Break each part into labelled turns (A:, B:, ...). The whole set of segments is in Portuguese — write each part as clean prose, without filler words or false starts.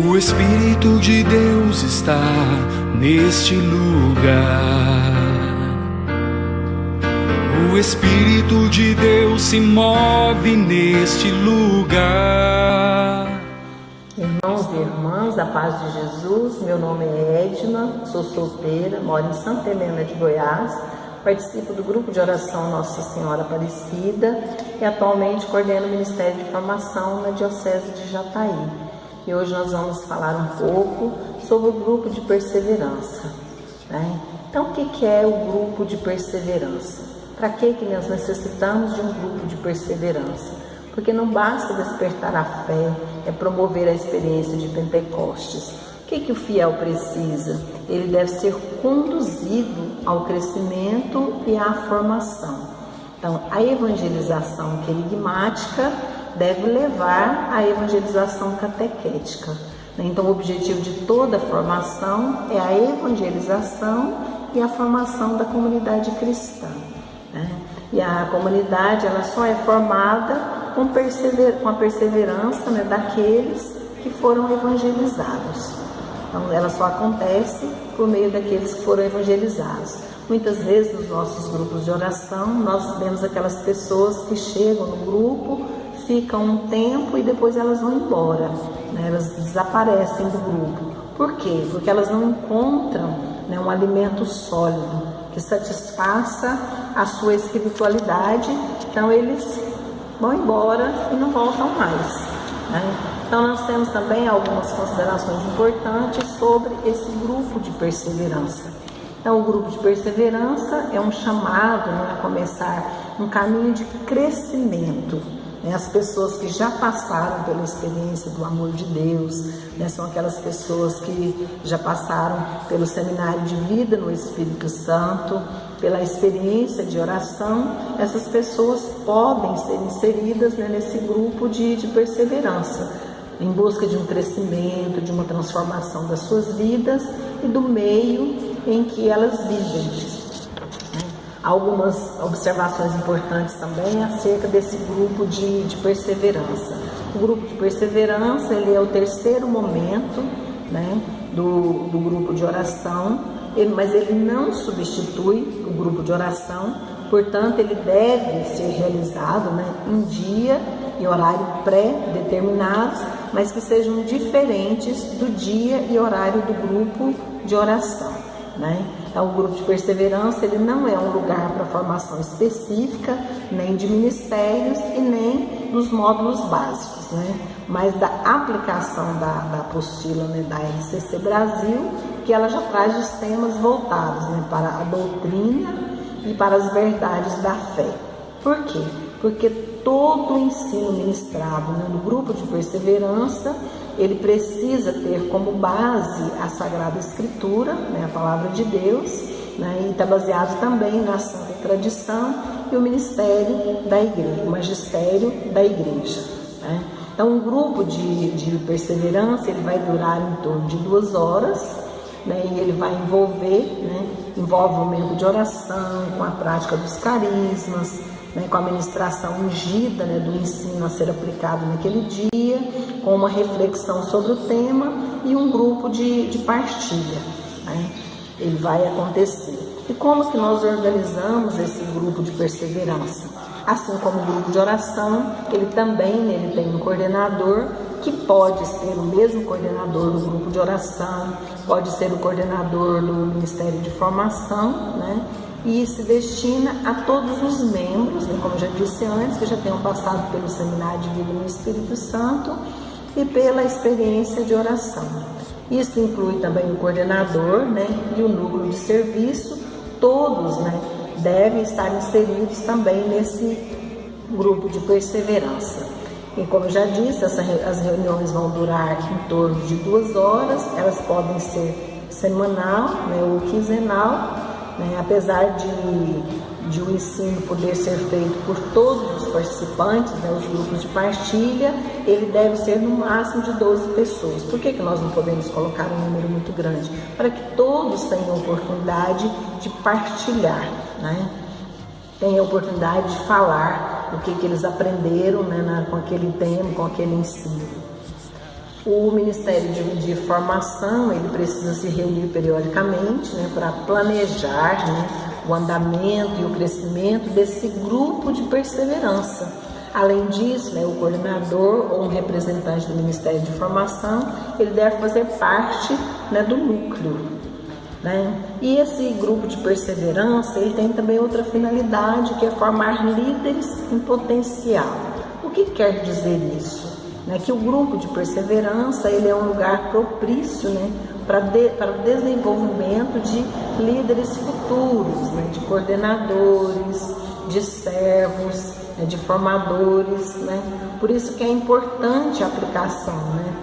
A: O Espírito de Deus está neste lugar. O Espírito de Deus se move neste lugar.
B: Irmãos e irmãs, da paz de Jesus, meu nome é Edna, sou solteira, moro em Santa Helena de Goiás, participo do grupo de oração Nossa Senhora Aparecida e atualmente coordeno o Ministério de Formação na Diocese de Jataí. E hoje nós vamos falar um pouco sobre o grupo de perseverança, né? Então, o que é o grupo de perseverança? Para que nós necessitamos de um grupo de perseverança? Porque não basta despertar a fé, é promover a experiência de Pentecostes. O que o fiel precisa? Ele deve ser conduzido ao crescimento e à formação. Então, a evangelização querigmática deve levar à evangelização catequética. Então, o objetivo de toda a formação é a evangelização e a formação da comunidade cristã. E a comunidade ela só é formada com a perseverança, daqueles que foram evangelizados. Então, ela só acontece por meio daqueles que foram evangelizados. Muitas vezes, nos nossos grupos de oração, nós vemos aquelas pessoas que chegam no grupo, ficam um tempo e depois elas vão embora, elas desaparecem do grupo. Por quê? Porque elas não encontram um alimento sólido que satisfaça a sua espiritualidade, então eles vão embora e não voltam mais. Então nós temos também algumas considerações importantes sobre esse grupo de perseverança. Então o grupo de perseverança é um chamado a começar um caminho de crescimento. As pessoas que já passaram pela experiência do amor de Deus, são aquelas pessoas que já passaram pelo seminário de vida no Espírito Santo, pela experiência de oração. Essas pessoas podem ser inseridas nesse grupo de perseverança, em busca de um crescimento, de uma transformação das suas vidas e do meio em que elas vivem. Algumas observações importantes também acerca desse grupo de perseverança. O grupo de perseverança ele é o terceiro momento do grupo de oração, mas ele não substitui o grupo de oração, portanto ele deve ser realizado em dia e horário pré-determinados, mas que sejam diferentes do dia e horário do grupo de oração. Então, o grupo de perseverança ele não é um lugar para formação específica, nem de ministérios e nem dos módulos básicos, mas da aplicação da apostila da RCC Brasil, que ela já traz os temas voltados para a doutrina e para as verdades da fé. Por quê? Porque todo o ensino ministrado no grupo de perseverança ele precisa ter como base a Sagrada Escritura, a Palavra de Deus, e está baseado também na Santa Tradição e o Ministério da Igreja, o Magistério da Igreja. Então, um grupo de perseverança ele vai durar em torno de 2 horas, e ele vai envolve o momento de oração, com a prática dos carismas, com a ministração ungida do ensino a ser aplicado naquele dia, com uma reflexão sobre o tema e um grupo de partilha. Ele vai acontecer. E como que nós organizamos esse grupo de perseverança? Assim como o grupo de oração, ele também tem um coordenador, que pode ser o mesmo coordenador do grupo de oração, pode ser o coordenador do Ministério de Formação, e se destina a todos os membros, como eu já disse antes, que já tenham passado pelo seminário de vida no Espírito Santo e pela experiência de oração. Isso inclui também o coordenador, e o núcleo de serviço, todos, devem estar inseridos também nesse grupo de perseverança. E como eu já disse, as reuniões vão durar em torno de 2 horas, elas podem ser semanal, ou quinzenal, apesar de o ensino poder ser feito por todos os participantes, os grupos de partilha, ele deve ser no máximo de 12 pessoas. Por que nós não podemos colocar um número muito grande? Para que todos tenham a oportunidade de partilhar, tenham a oportunidade de falar o que eles aprenderam com aquele tema, com aquele ensino. O Ministério de Formação, ele precisa se reunir periodicamente, né, para planejar, né, o andamento e o crescimento desse grupo de perseverança. Além disso, né, o coordenador ou um representante do Ministério de Formação, ele deve fazer parte, né, do núcleo, né? E esse grupo de perseverança, ele tem também outra finalidade, que é formar líderes em potencial. O que quer dizer isso? Né, que o grupo de perseverança, ele é um lugar propício, né, para o desenvolvimento de líderes futuros, né, de coordenadores, de servos, né, de formadores, né? Por isso que é importante a aplicação, né?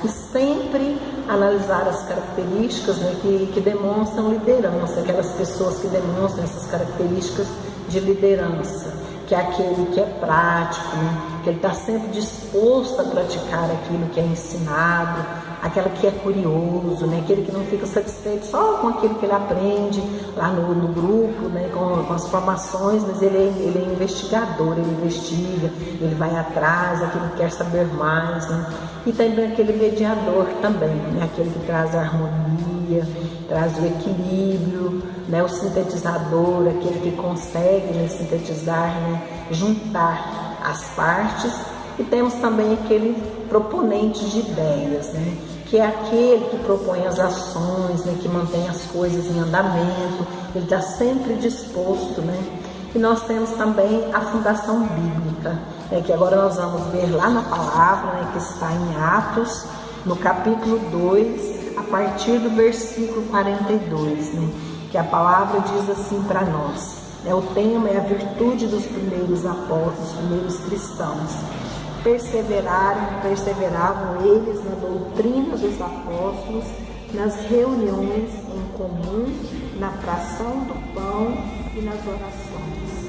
B: E sempre analisar as características, né, que demonstram liderança, aquelas pessoas que demonstram essas características de liderança, que é aquele que é prático, né, que ele está sempre disposto a praticar aquilo que é ensinado, aquele que é curioso, né, aquele que não fica satisfeito só com aquilo que ele aprende lá no grupo, né, com as formações, mas ele é investigador, ele investiga, ele vai atrás, aquele que quer saber mais, né, e também aquele mediador também, né, aquele que traz a harmonia, traz o equilíbrio, né, o sintetizador, aquele que consegue, né, sintetizar, né, juntar as partes. E temos também aquele proponente de ideias, né, que é aquele que propõe as ações, né, que mantém as coisas em andamento, ele está sempre disposto, né. E nós temos também a fundação bíblica, né, que agora nós vamos ver lá na palavra, né, que está em Atos, no capítulo 2, a partir do versículo 42, né, que a palavra diz assim para nós, né, o tema é a virtude dos primeiros apóstolos, dos primeiros cristãos. Perseveravam eles na doutrina dos apóstolos, nas reuniões em comum, na fração do pão e nas orações.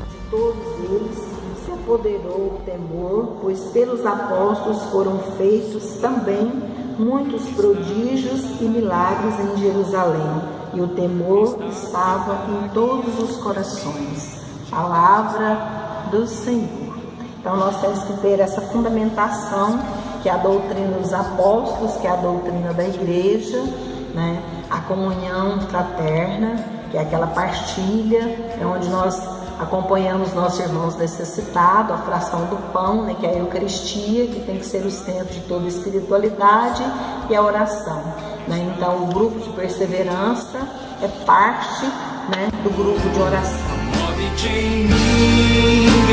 B: De todos eles se apoderou o temor, pois pelos apóstolos foram feitos também muitos prodígios e milagres em Jerusalém, e o temor estava em todos os corações. Palavra do Senhor. Então nós temos que ter essa fundamentação, que é a doutrina dos apóstolos, que é a doutrina da igreja, né? A comunhão fraterna, que é aquela partilha, é onde nós acompanhamos nossos irmãos necessitados, a fração do pão, né, que é a Eucaristia, que tem que ser o centro de toda a espiritualidade, e a oração, né? Então o grupo de perseverança é parte, né, do grupo de oração.
A: Move-te em mim,